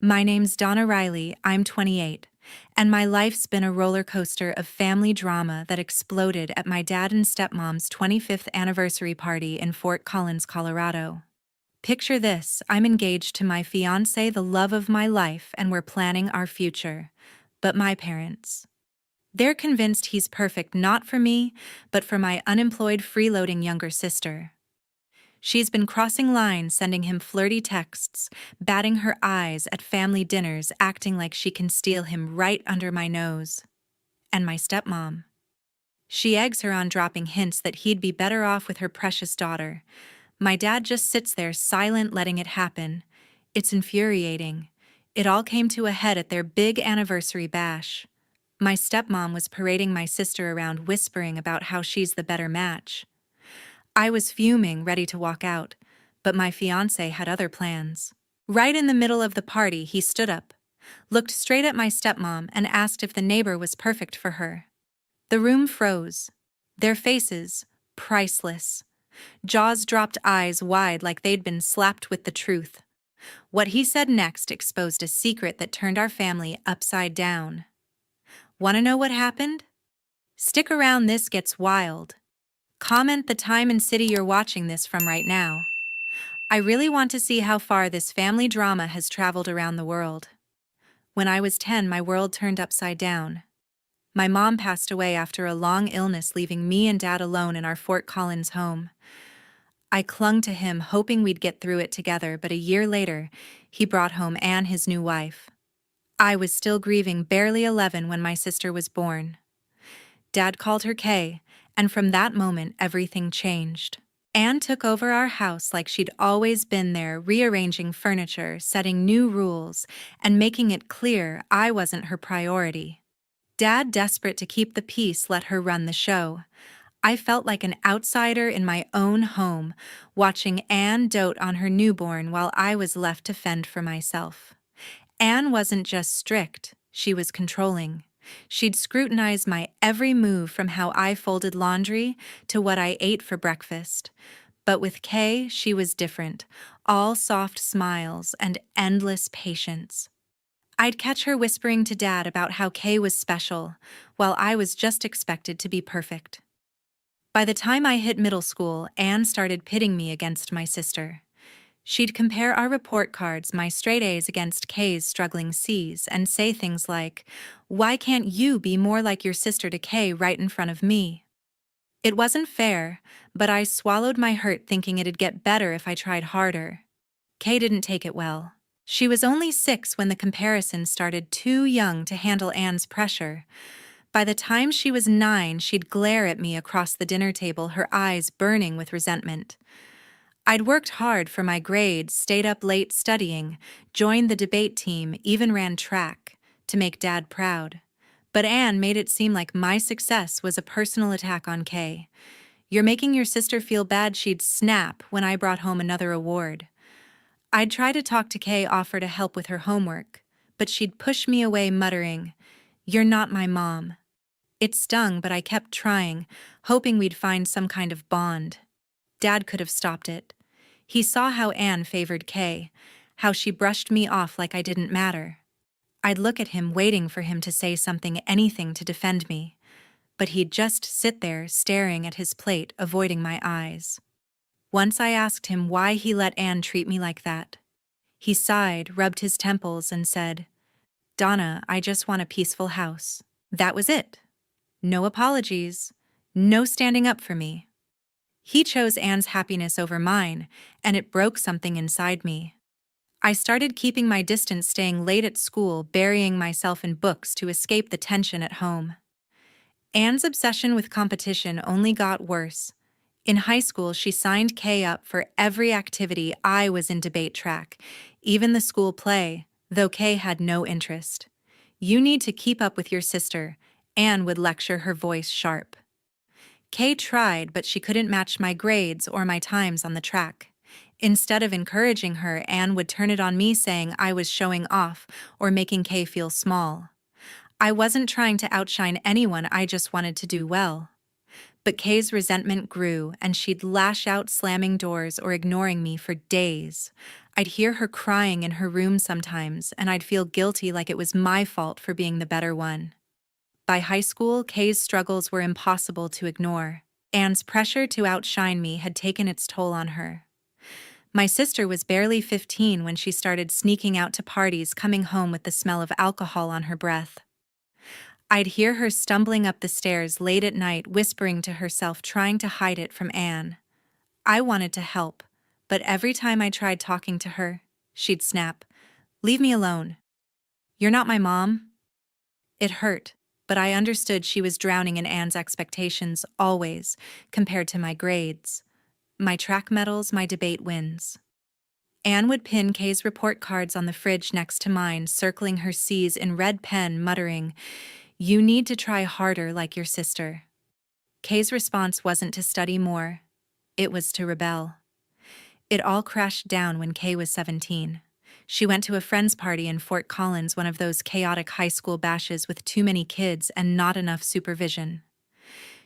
My name's Donna Riley, I'm 28, and my life's been a roller coaster of family drama that exploded at my dad and stepmom's 25th anniversary party in Fort Collins, Colorado. Picture this, I'm engaged to my fiancé, the love of my life, and we're planning our future. But my parents, they're convinced he's perfect not for me, but for my unemployed freeloading younger sister. She's been crossing lines, sending him flirty texts, batting her eyes at family dinners, acting like she can steal him right under my nose. And my stepmom. She eggs her on dropping hints that he'd be better off with her precious daughter. My dad just sits there silent, letting it happen. It's infuriating. It all came to a head at their big anniversary bash. My stepmom was parading my sister around, whispering about how she's the better match. I was fuming, ready to walk out, but my fiancé had other plans. Right in the middle of the party, he stood up, looked straight at my stepmom, and asked if the neighbor was perfect for her. The room froze. Their faces, priceless. Jaws dropped, eyes wide like they'd been slapped with the truth. What he said next exposed a secret that turned our family upside down. Want to know what happened? Stick around, this gets wild. Comment the time and city you're watching this from right now. I really want to see how far this family drama has traveled around the world. When I was 10, my world turned upside down. My mom passed away after a long illness, leaving me and Dad alone in our Fort Collins home. I clung to him, hoping we'd get through it together, but a year later, he brought home Anne, his new wife. I was still grieving, barely 11 when my sister was born. Dad called her Kay, and from that moment, everything changed. Anne took over our house like she'd always been there, rearranging furniture, setting new rules, and making it clear I wasn't her priority. Dad, desperate to keep the peace, let her run the show. I felt like an outsider in my own home, watching Anne dote on her newborn while I was left to fend for myself. Anne wasn't just strict, she was controlling. She'd scrutinize my every move, from how I folded laundry to what I ate for breakfast. But with Kay, she was different, all soft smiles and endless patience. I'd catch her whispering to Dad about how Kay was special, while I was just expected to be perfect. By the time I hit middle school, Anne started pitting me against my sister. She'd compare our report cards, my straight A's against Kay's struggling C's, and say things like, "Why can't you be more like your sister?" to Kay right in front of me. It wasn't fair, but I swallowed my hurt, thinking it'd get better if I tried harder. Kay didn't take it well. She was only 6 when the comparison started, too young to handle Anne's pressure. By the time she was 9, she'd glare at me across the dinner table, her eyes burning with resentment. I'd worked hard for my grades, stayed up late studying, joined the debate team, even ran track, to make Dad proud. But Anne made it seem like my success was a personal attack on Kay. "You're making your sister feel bad," she'd snap when I brought home another award. I'd try to talk to Kay, offer to help with her homework, but she'd push me away, muttering, "You're not my mom." It stung, but I kept trying, hoping we'd find some kind of bond. Dad could have stopped it. He saw how Anne favored Kay, how she brushed me off like I didn't matter. I'd look at him, waiting for him to say something, anything to defend me. But he'd just sit there, staring at his plate, avoiding my eyes. Once I asked him why he let Anne treat me like that. He sighed, rubbed his temples, and said, "Donna, I just want a peaceful house." That was it. No apologies, no standing up for me. He chose Anne's happiness over mine, and it broke something inside me. I started keeping my distance, staying late at school, burying myself in books to escape the tension at home. Anne's obsession with competition only got worse. In high school, she signed Kay up for every activity. I was in debate track, even the school play, though Kay had no interest. "You need to keep up with your sister," Anne would lecture, her voice sharp. Kay tried, but she couldn't match my grades or my times on the track. Instead of encouraging her, Anne would turn it on me, saying I was showing off or making Kay feel small. I wasn't trying to outshine anyone, I just wanted to do well. But Kay's resentment grew, and she'd lash out, slamming doors or ignoring me for days. I'd hear her crying in her room sometimes, and I'd feel guilty like it was my fault for being the better one. By high school, Kay's struggles were impossible to ignore. Anne's pressure to outshine me had taken its toll on her. My sister was barely 15 when she started sneaking out to parties, coming home with the smell of alcohol on her breath. I'd hear her stumbling up the stairs late at night, whispering to herself, trying to hide it from Anne. I wanted to help, but every time I tried talking to her, she'd snap, "Leave me alone. You're not my mom." It hurt, but I understood she was drowning in Anne's expectations, always, compared to my grades, my track medals, my debate wins. Anne would pin Kay's report cards on the fridge next to mine, circling her C's in red pen, muttering, "You need to try harder like your sister." Kay's response wasn't to study more, it was to rebel. It all crashed down when Kay was 17. She went to a friend's party in Fort Collins, one of those chaotic high school bashes with too many kids and not enough supervision.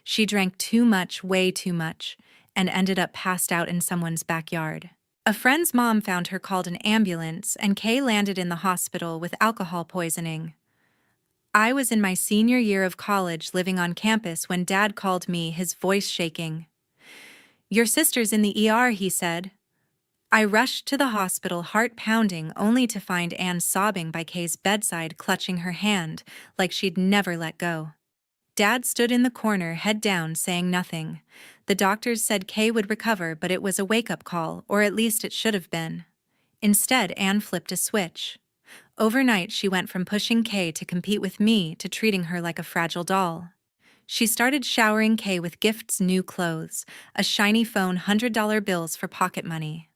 She drank too much, way too much, and ended up passed out in someone's backyard. A friend's mom found her, called an ambulance, and Kay landed in the hospital with alcohol poisoning. I was in my senior year of college, living on campus, when Dad called me, his voice shaking. "Your sister's in the ER," he said. I rushed to the hospital, heart pounding, only to find Anne sobbing by Kay's bedside, clutching her hand like she'd never let go. Dad stood in the corner, head down, saying nothing. The doctors said Kay would recover, but it was a wake-up call, or at least it should have been. Instead, Anne flipped a switch. Overnight, she went from pushing Kay to compete with me to treating her like a fragile doll. She started showering Kay with gifts, new clothes, a shiny phone, $100 bills for pocket money.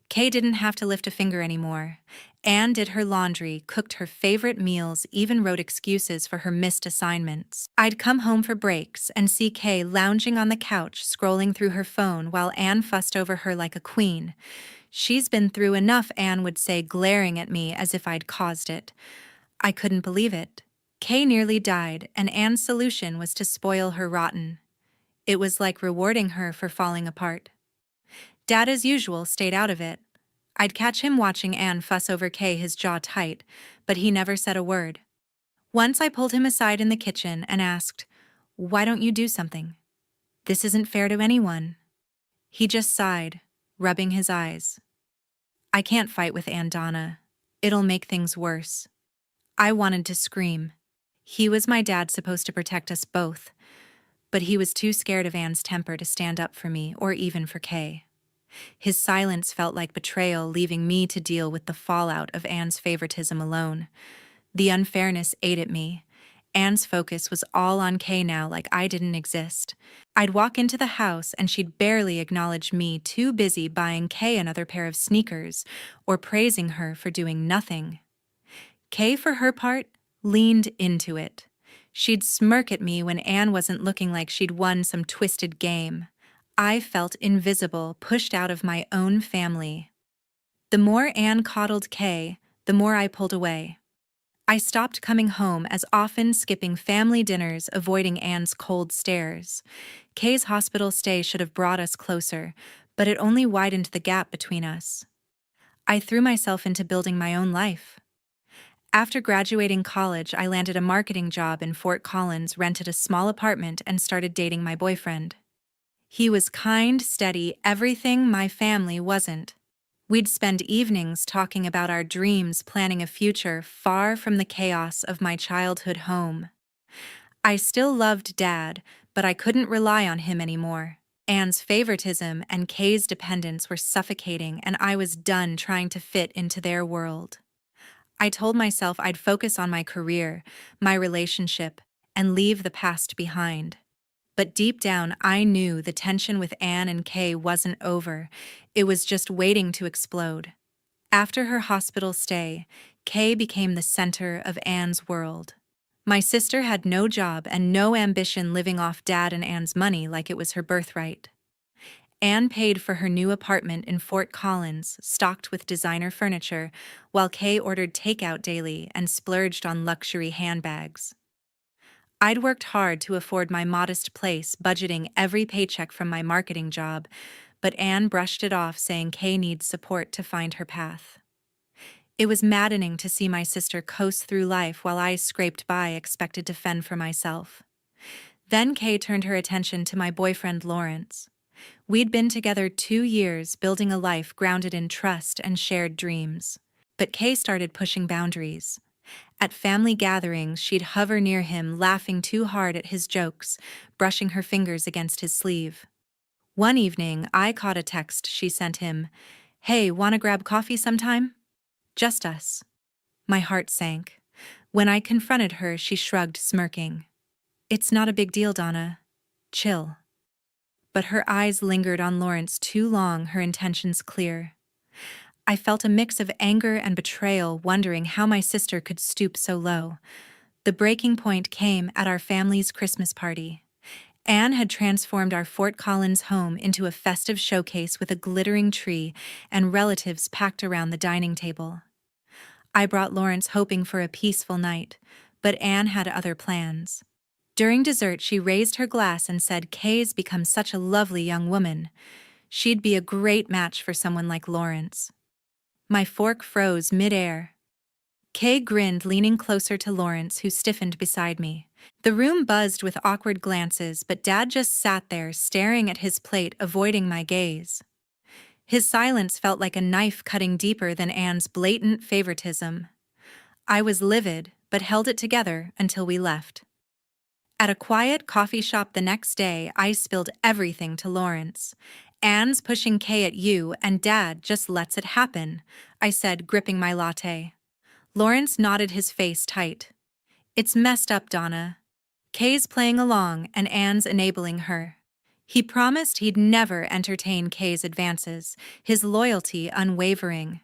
Kay didn't have to lift a finger anymore. Anne did her laundry, cooked her favorite meals, even wrote excuses for her missed assignments. I'd come home for breaks and see Kay lounging on the couch, scrolling through her phone while Anne fussed over her like a queen. "She's been through enough," Anne would say, glaring at me as if I'd caused it. I couldn't believe it. Kay nearly died, and Anne's solution was to spoil her rotten. It was like rewarding her for falling apart. Dad, as usual, stayed out of it. I'd catch him watching Anne fuss over Kay, his jaw tight, but he never said a word. Once I pulled him aside in the kitchen and asked, "Why don't you do something? This isn't fair to anyone." He just sighed, rubbing his eyes. "I can't fight with Aunt Donna. It'll make things worse." I wanted to scream. He was my dad, supposed to protect us both, but he was too scared of Anne's temper to stand up for me or even for Kay. His silence felt like betrayal, leaving me to deal with the fallout of Anne's favoritism alone. The unfairness ate at me. Anne's focus was all on Kay now, like I didn't exist. I'd walk into the house and she'd barely acknowledge me, too busy buying Kay another pair of sneakers or praising her for doing nothing. Kay, for her part, leaned into it. She'd smirk at me when Anne wasn't looking like she'd won some twisted game. I felt invisible, pushed out of my own family. The more Anne coddled Kay, the more I pulled away. I stopped coming home as often, skipping family dinners, avoiding Anne's cold stares. Kay's hospital stay should have brought us closer, but it only widened the gap between us. I threw myself into building my own life. After graduating college, I landed a marketing job in Fort Collins, rented a small apartment, and started dating my boyfriend. He was kind, steady, everything my family wasn't. We'd spend evenings talking about our dreams, planning a future far from the chaos of my childhood home. I still loved Dad, but I couldn't rely on him anymore. Anne's favoritism and Kay's dependence were suffocating, and I was done trying to fit into their world. I told myself I'd focus on my career, my relationship, and leave the past behind. But deep down, I knew the tension with Anne and Kay wasn't over. It was just waiting to explode. After her hospital stay, Kay became the center of Anne's world. My sister had no job and no ambition, living off Dad and Anne's money like it was her birthright. Anne paid for her new apartment in Fort Collins, stocked with designer furniture, while Kay ordered takeout daily and splurged on luxury handbags. I'd worked hard to afford my modest place, budgeting every paycheck from my marketing job, but Anne brushed it off, saying Kay needs support to find her path. It was maddening to see my sister coast through life while I scraped by, expected to fend for myself. Then Kay turned her attention to my boyfriend Lawrence. We'd been together 2 years, building a life grounded in trust and shared dreams. But Kay started pushing boundaries. At family gatherings, she'd hover near him, laughing too hard at his jokes, brushing her fingers against his sleeve. One evening, I caught a text she sent him. "Hey, wanna grab coffee sometime?" Just us. My heart sank. When I confronted her, she shrugged, smirking. "It's not a big deal, Donna. Chill." But her eyes lingered on Lawrence too long, her intentions clear. I felt a mix of anger and betrayal, wondering how my sister could stoop so low. The breaking point came at our family's Christmas party. Anne had transformed our Fort Collins home into a festive showcase with a glittering tree and relatives packed around the dining table. I brought Lawrence hoping for a peaceful night, but Anne had other plans. During dessert, she raised her glass and said, "Kay's become such a lovely young woman. She'd be a great match for someone like Lawrence." My fork froze mid-air. Kay grinned, leaning closer to Lawrence, who stiffened beside me. The room buzzed with awkward glances, but Dad just sat there, staring at his plate, avoiding my gaze. His silence felt like a knife cutting deeper than Anne's blatant favoritism. I was livid, but held it together until we left. At a quiet coffee shop the next day, I spilled everything to Lawrence. "Anne's pushing Kay at you, and Dad just lets it happen," I said, gripping my latte. Lawrence nodded, his face tight. "It's messed up, Donna. Kay's playing along, and Anne's enabling her." He promised he'd never entertain Kay's advances, his loyalty unwavering.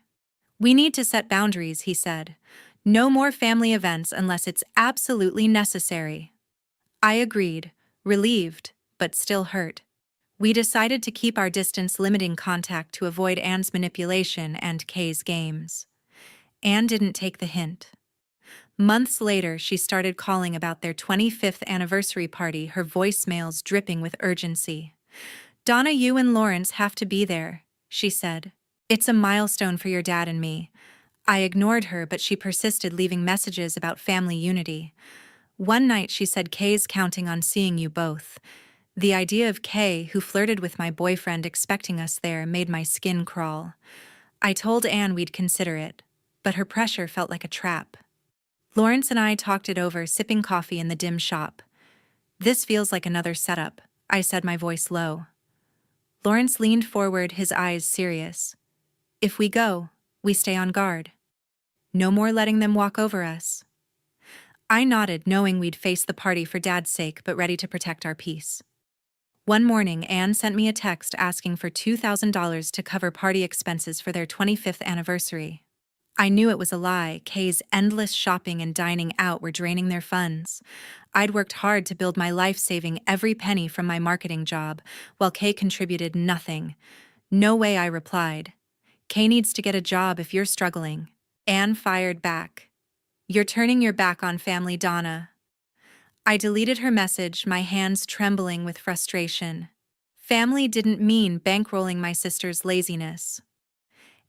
"We need to set boundaries," he said. "No more family events unless it's absolutely necessary." I agreed, relieved, but still hurt. We decided to keep our distance, limiting contact to avoid Anne's manipulation and Kay's games. Anne didn't take the hint. Months later, she started calling about their 25th anniversary party, her voicemails dripping with urgency. "Donna, you and Lawrence have to be there," she said. "It's a milestone for your dad and me." I ignored her, but she persisted, leaving messages about family unity. One night she said, "Kay's counting on seeing you both." The idea of Kay, who flirted with my boyfriend, expecting us there, made my skin crawl. I told Anne we'd consider it, but her pressure felt like a trap. Lawrence and I talked it over, sipping coffee in the dim shop. "This feels like another setup," I said, my voice low. Lawrence leaned forward, his eyes serious. "If we go, we stay on guard. No more letting them walk over us." I nodded, knowing we'd face the party for Dad's sake, but ready to protect our peace. One morning, Anne sent me a text asking for $2,000 to cover party expenses for their 25th anniversary. I knew it was a lie. Kay's endless shopping and dining out were draining their funds. I'd worked hard to build my life, saving every penny from my marketing job, while Kay contributed nothing. "No way," I replied. "Kay needs to get a job if you're struggling." Anne fired back. "You're turning your back on family, Donna." I deleted her message, my hands trembling with frustration. Family didn't mean bankrolling my sister's laziness.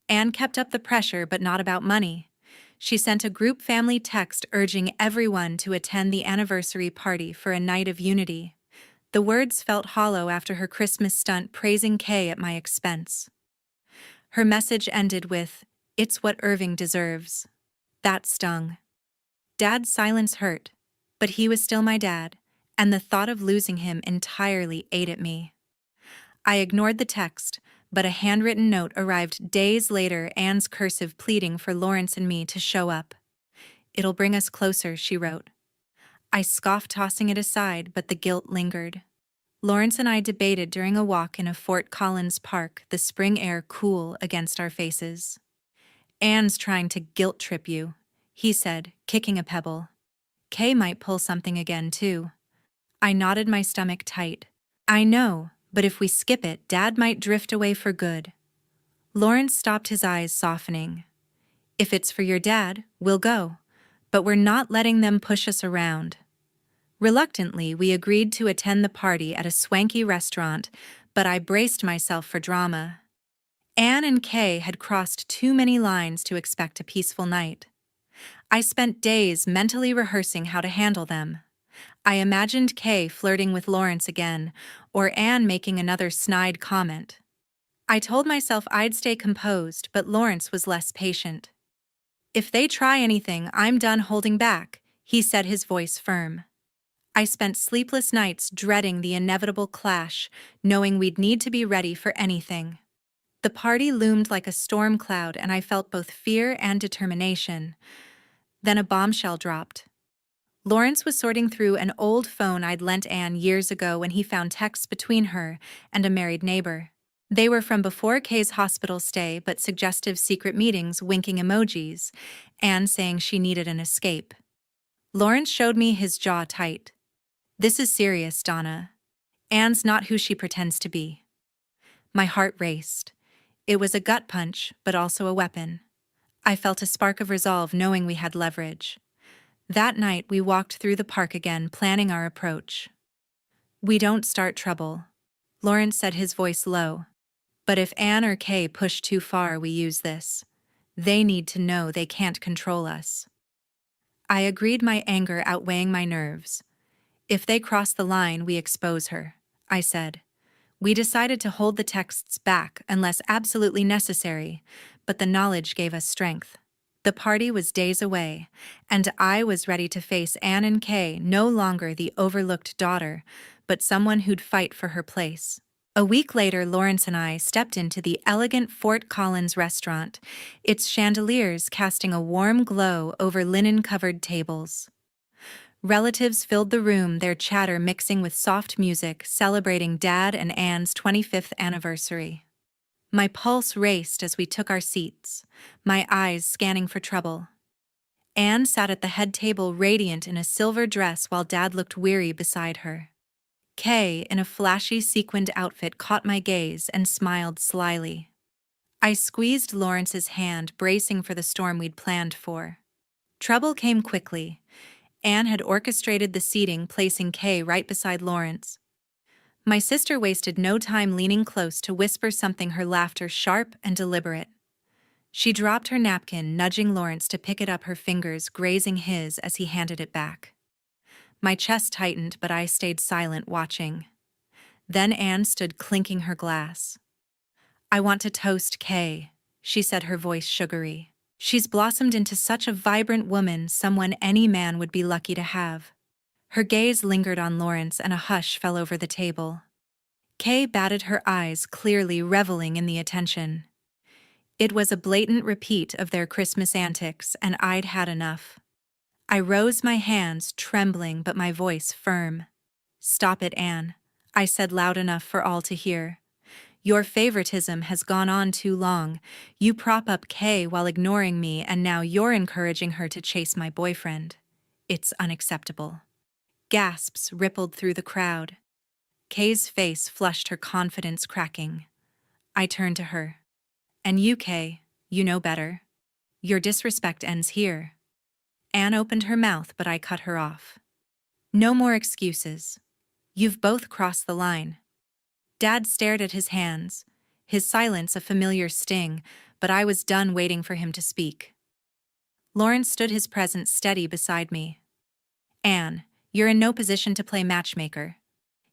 Anne kept up the pressure, but not about money. She sent a group family text urging everyone to attend the anniversary party for a night of unity. The words felt hollow after her Christmas stunt, praising Kay at my expense. Her message ended with, "It's what Irving deserves." That stung. Dad's silence hurt, but he was still my dad, and the thought of losing him entirely ate at me. I ignored the text, but a handwritten note arrived days later, Anne's cursive pleading for Lawrence and me to show up. "It'll bring us closer," she wrote. I scoffed, tossing it aside, but the guilt lingered. Lawrence and I debated during a walk in a Fort Collins park, the spring air cool against our faces. "Anne's trying to guilt trip you," he said, kicking a pebble. "Kay might pull something again, too." I nodded, my stomach tight. "I know, but if we skip it, Dad might drift away for good." Lawrence stopped, his eyes softening. "If it's for your dad, we'll go, but we're not letting them push us around." Reluctantly, we agreed to attend the party at a swanky restaurant, but I braced myself for drama. Anne and Kay had crossed too many lines to expect a peaceful night. I spent days mentally rehearsing how to handle them. I imagined Kay flirting with Lawrence again, or Anne making another snide comment. I told myself I'd stay composed, but Lawrence was less patient. "If they try anything, I'm done holding back," he said, his voice firm. I spent sleepless nights dreading the inevitable clash, knowing we'd need to be ready for anything. The party loomed like a storm cloud, and I felt both fear and determination. Then a bombshell dropped. Lawrence was sorting through an old phone I'd lent Anne years ago when he found texts between her and a married neighbor. They were from before Kay's hospital stay, but suggestive secret meetings, winking emojis, Anne saying she needed an escape. Lawrence showed me, his jaw tight. "This is serious, Donna. Anne's not who she pretends to be." My heart raced. It was a gut punch, but also a weapon. I felt a spark of resolve, knowing we had leverage. That night, we walked through the park again, planning our approach. "We don't start trouble," Lawrence said, his voice low. "But if Anne or Kay push too far, we use this. They need to know they can't control us." I agreed, my anger outweighing my nerves. "If they cross the line, we expose her," I said. We decided to hold the texts back unless absolutely necessary, but the knowledge gave us strength. The party was days away, and I was ready to face Anne and Kay, no longer the overlooked daughter, but someone who'd fight for her place. A week later, Lawrence and I stepped into the elegant Fort Collins restaurant, its chandeliers casting a warm glow over linen-covered tables. Relatives filled the room, their chatter mixing with soft music, celebrating Dad and Anne's 25th anniversary. My pulse raced as we took our seats, my eyes scanning for trouble. Anne sat at the head table, radiant in a silver dress, while Dad looked weary beside her. Kay, in a flashy sequined outfit, caught my gaze and smiled slyly. I squeezed Lawrence's hand, bracing for the storm we'd planned for. Trouble came quickly. Anne had orchestrated the seating, placing Kay right beside Lawrence. My sister wasted no time leaning close to whisper something, her laughter sharp and deliberate. She dropped her napkin, nudging Lawrence to pick it up, her fingers grazing his as he handed it back. My chest tightened, but I stayed silent, watching. Then Anne stood, clinking her glass. "I want to toast Kay," she said, her voice sugary. "She's blossomed into such a vibrant woman, someone any man would be lucky to have." Her gaze lingered on Lawrence, and a hush fell over the table. Kay batted her eyes, clearly reveling in the attention. It was a blatant repeat of their Christmas antics, and I'd had enough. I rose, my hands trembling but my voice firm. "Stop it, Anne," I said, loud enough for all to hear. "Your favoritism has gone on too long. You prop up Kay while ignoring me, and now you're encouraging her to chase my boyfriend. It's unacceptable." Gasps rippled through the crowd. Kay's face flushed, her confidence cracking. I turned to her. "And you, Kay, you know better. Your disrespect ends here." Anne opened her mouth, but I cut her off. "No more excuses. You've both crossed the line." Dad stared at his hands, his silence a familiar sting, but I was done waiting for him to speak. Lawrence stood, his presence steady beside me. "Anne, you're in no position to play matchmaker,"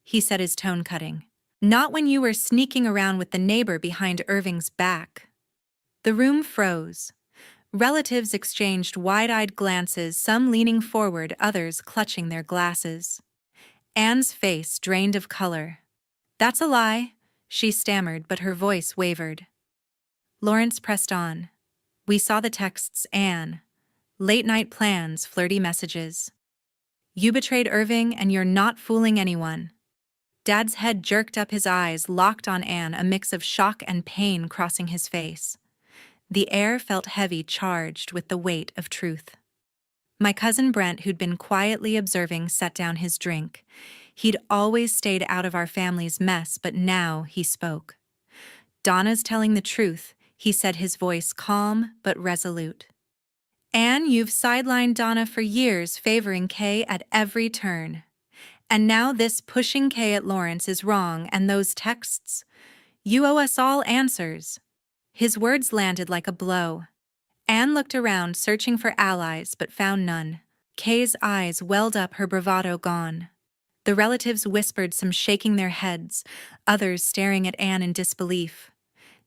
he said, his tone cutting. "Not when you were sneaking around with the neighbor behind Irving's back." The room froze. Relatives exchanged wide-eyed glances, some leaning forward, others clutching their glasses. Anne's face drained of color. "That's a lie," she stammered, but her voice wavered. Lawrence pressed on. "We saw the texts, Anne. Late-night plans, flirty messages. You betrayed Irving, and you're not fooling anyone." Dad's head jerked up, his eyes locked on Anne, a mix of shock and pain crossing his face. The air felt heavy, charged with the weight of truth. My cousin Brent, who'd been quietly observing, set down his drink. He'd always stayed out of our family's mess, but now he spoke. "Donna's telling the truth," he said, his voice calm but resolute. "Anne, you've sidelined Donna for years, favoring Kay at every turn. And now this pushing Kay at Lawrence is wrong, and those texts? You owe us all answers. His words landed like a blow. Anne looked around, searching for allies, but found none. Kay's eyes welled up, her bravado gone. The relatives whispered, some shaking their heads, others staring at Anne in disbelief.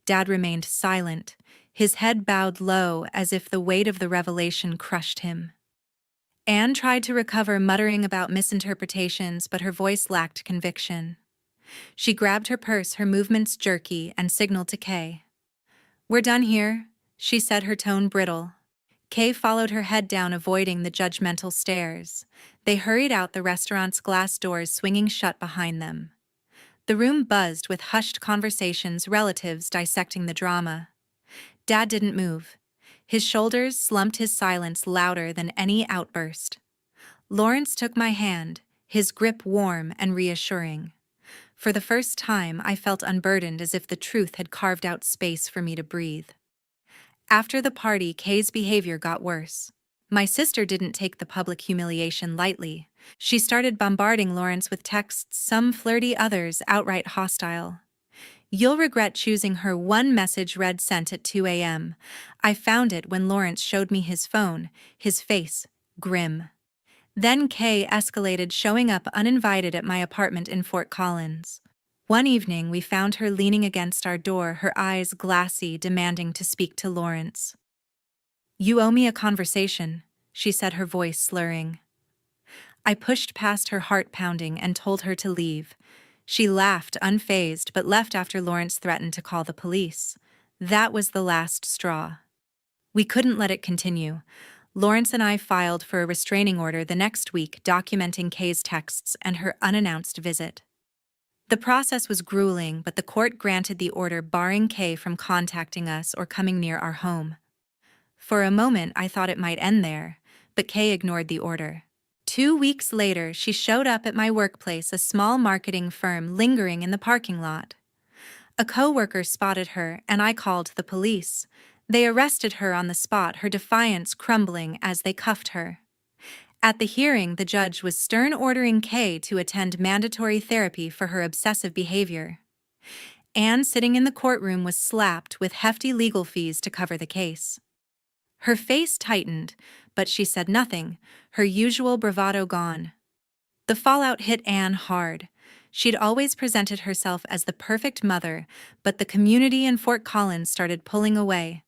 Dad remained silent, his head bowed low as if the weight of the revelation crushed him. Anne tried to recover, muttering about misinterpretations, but her voice lacked conviction. She grabbed her purse, her movements jerky, and signaled to Kay. "We're done here," she said, her tone brittle. Kay followed, her head down, avoiding the judgmental stares. They hurried out, the restaurant's glass doors swinging shut behind them. The room buzzed with hushed conversations, relatives dissecting the drama. Dad didn't move. His shoulders slumped, his silence louder than any outburst. Lawrence took my hand, his grip warm and reassuring. For the first time, I felt unburdened, as if the truth had carved out space for me to breathe. After the party, Kay's behavior got worse. My sister didn't take the public humiliation lightly. She started bombarding Lawrence with texts, some flirty, others outright hostile. "You'll regret choosing her," one message read, sent at 2 a.m. I found it when Lawrence showed me his phone, his face grim. Then Kay escalated, showing up uninvited at my apartment in Fort Collins. One evening, we found her leaning against our door, her eyes glassy, demanding to speak to Lawrence. "You owe me a conversation," she said, her voice slurring. I pushed past her, heart pounding, and told her to leave. She laughed, unfazed, but left after Lawrence threatened to call the police. That was the last straw. We couldn't let it continue. Lawrence and I filed for a restraining order the next week, documenting Kay's texts and her unannounced visit. The process was grueling, but the court granted the order, barring Kay from contacting us or coming near our home. For a moment, I thought it might end there, but Kay ignored the order. 2 weeks later, she showed up at my workplace, a small marketing firm, lingering in the parking lot. A coworker spotted her, and I called the police. They arrested her on the spot, her defiance crumbling as they cuffed her. At the hearing, the judge was stern, ordering Kay to attend mandatory therapy for her obsessive behavior. Anne, sitting in the courtroom, was slapped with hefty legal fees to cover the case. Her face tightened, but she said nothing, her usual bravado gone. The fallout hit Anne hard. She'd always presented herself as the perfect mother, but the community in Fort Collins started pulling away.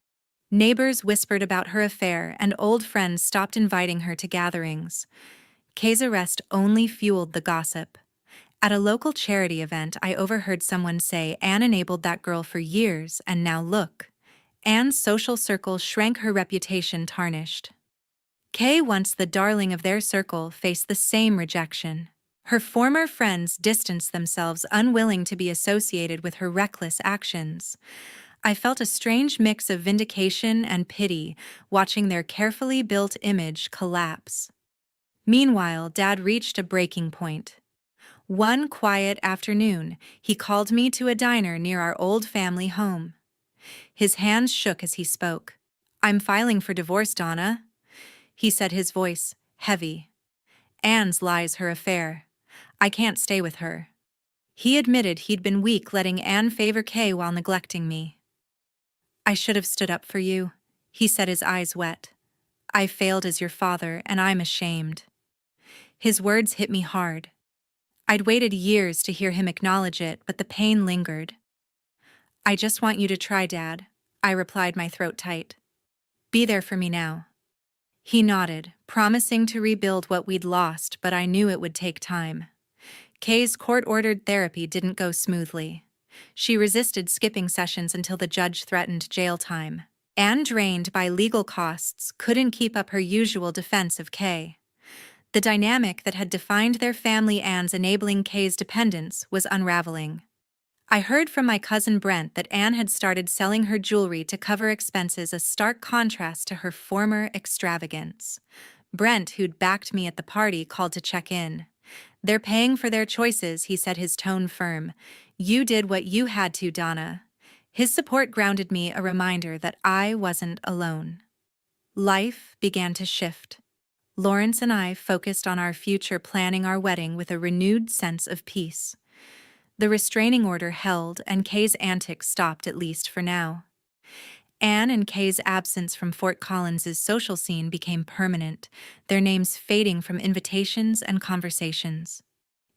Neighbors whispered about her affair, and old friends stopped inviting her to gatherings. Kay's arrest only fueled the gossip. At a local charity event, I overheard someone say, "Anne enabled that girl for years, and now look." Anne's social circle shrank, her reputation tarnished. Kay, once the darling of their circle, faced the same rejection. Her former friends distanced themselves, unwilling to be associated with her reckless actions. I felt a strange mix of vindication and pity, watching their carefully built image collapse. Meanwhile, Dad reached a breaking point. One quiet afternoon, he called me to a diner near our old family home. His hands shook as he spoke. "I'm filing for divorce, Donna," he said, his voice heavy. "Anne's lies, her affair. I can't stay with her." He admitted he'd been weak, letting Anne favor Kay while neglecting me. "I should have stood up for you," he said, his eyes wet. "I failed as your father, and I'm ashamed." His words hit me hard. I'd waited years to hear him acknowledge it, but the pain lingered. "I just want you to try, Dad," I replied, my throat tight. "Be there for me now." He nodded, promising to rebuild what we'd lost, but I knew it would take time. Kay's court-ordered therapy didn't go smoothly. She resisted skipping sessions until the judge threatened jail time. Anne, drained by legal costs, couldn't keep up her usual defense of Kay. The dynamic that had defined their family, Anne's enabling Kay's dependence, was unraveling. I heard from my cousin Brent that Anne had started selling her jewelry to cover expenses, a stark contrast to her former extravagance. Brent, who'd backed me at the party, called to check in. "They're paying for their choices," he said, his tone firm. "You did what you had to, Donna." His support grounded me, a reminder that I wasn't alone. Life began to shift. Lawrence and I focused on our future, planning our wedding with a renewed sense of peace. The restraining order held, and Kay's antics stopped, at least for now. Anne and Kay's absence from Fort Collins's social scene became permanent, their names fading from invitations and conversations.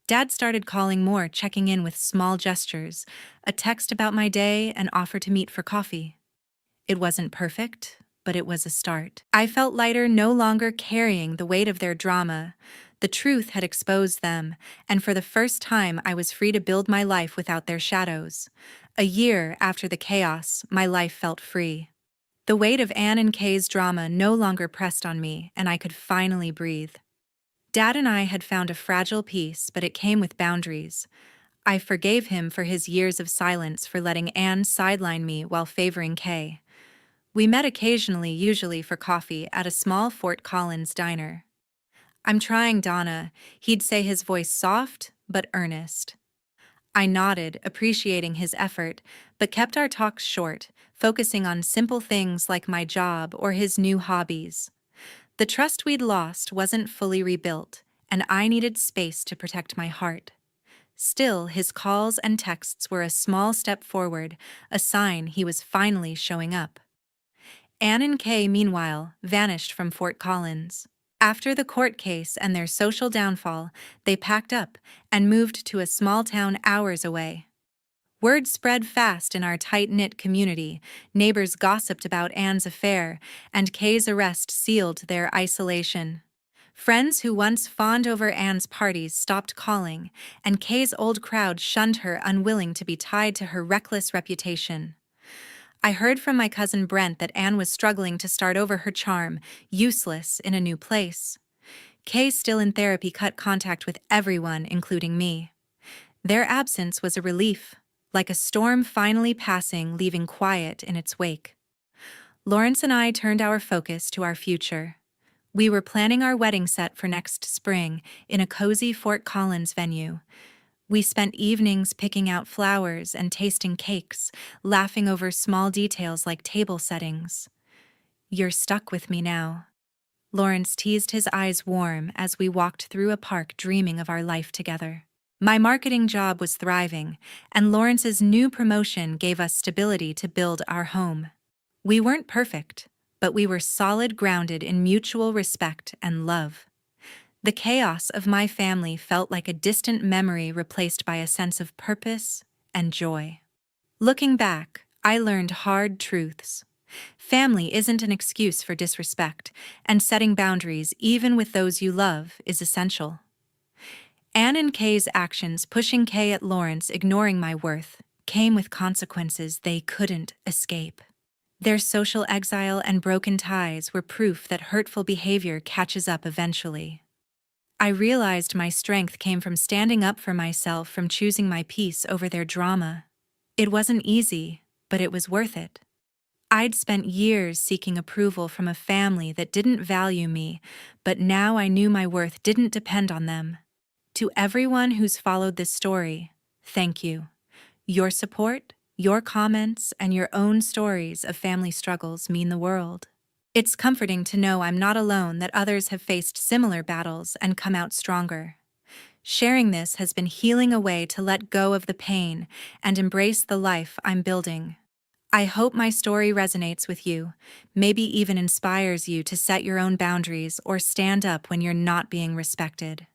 Dad started calling more, checking in with small gestures, a text about my day, an offer to meet for coffee. It wasn't perfect, but it was a start. I felt lighter, no longer carrying the weight of their drama. The truth had exposed them, and for the first time I was free to build my life without their shadows. A year after the chaos, my life felt free. The weight of Anne and Kay's drama no longer pressed on me, and I could finally breathe. Dad and I had found a fragile peace, but it came with boundaries. I forgave him for his years of silence, for letting Anne sideline me while favoring Kay. We met occasionally, usually for coffee, at a small Fort Collins diner. "I'm trying, Donna," he'd say, his voice soft but earnest. I nodded, appreciating his effort, but kept our talks short, focusing on simple things like my job or his new hobbies. The trust we'd lost wasn't fully rebuilt, and I needed space to protect my heart. Still, his calls and texts were a small step forward, a sign he was finally showing up. Anne and Kay, meanwhile, vanished from Fort Collins. After the court case and their social downfall, they packed up and moved to a small town hours away. Word spread fast in our tight-knit community. Neighbors gossiped about Anne's affair, and Kay's arrest sealed their isolation. Friends who once fawned over Anne's parties stopped calling, and Kay's old crowd shunned her, unwilling to be tied to her reckless reputation. I heard from my cousin Brent that Anne was struggling to start over, her charm useless in a new place. Kay, still in therapy, cut contact with everyone, including me. Their absence was a relief, like a storm finally passing, leaving quiet in its wake. Lawrence and I turned our focus to our future. We were planning our wedding set for next spring in a cozy Fort Collins venue. We spent evenings picking out flowers and tasting cakes, laughing over small details like table settings. "You're stuck with me now," Lawrence teased, his eyes warm as we walked through a park, dreaming of our life together. My marketing job was thriving, and Lawrence's new promotion gave us stability to build our home. We weren't perfect, but we were solid, grounded in mutual respect and love. The chaos of my family felt like a distant memory, replaced by a sense of purpose and joy. Looking back, I learned hard truths. Family isn't an excuse for disrespect, and setting boundaries, even with those you love, is essential. Anne and Kay's actions, pushing Kay at Lawrence, ignoring my worth, came with consequences they couldn't escape. Their social exile and broken ties were proof that hurtful behavior catches up eventually. I realized my strength came from standing up for myself, from choosing my peace over their drama. It wasn't easy, but it was worth it. I'd spent years seeking approval from a family that didn't value me, but now I knew my worth didn't depend on them. To everyone who's followed this story, thank you. Your support, your comments, and your own stories of family struggles mean the world. It's comforting to know I'm not alone, that others have faced similar battles and come out stronger. Sharing this has been healing, a way to let go of the pain and embrace the life I'm building. I hope my story resonates with you, maybe even inspires you to set your own boundaries or stand up when you're not being respected.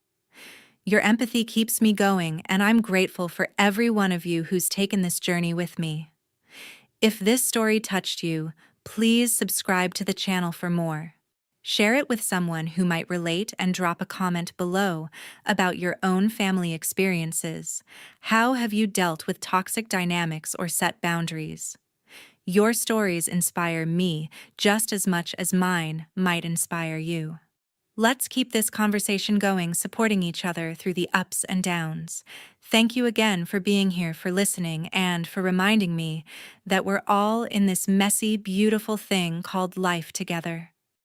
Your empathy keeps me going, and I'm grateful for every one of you who's taken this journey with me. If this story touched you, please subscribe to the channel for more. Share it with someone who might relate, and drop a comment below about your own family experiences. How have you dealt with toxic dynamics or set boundaries? Your stories inspire me just as much as mine might inspire you. Let's keep this conversation going, supporting each other through the ups and downs. Thank you again for being here, for listening, and for reminding me that we're all in this messy, beautiful thing called life together.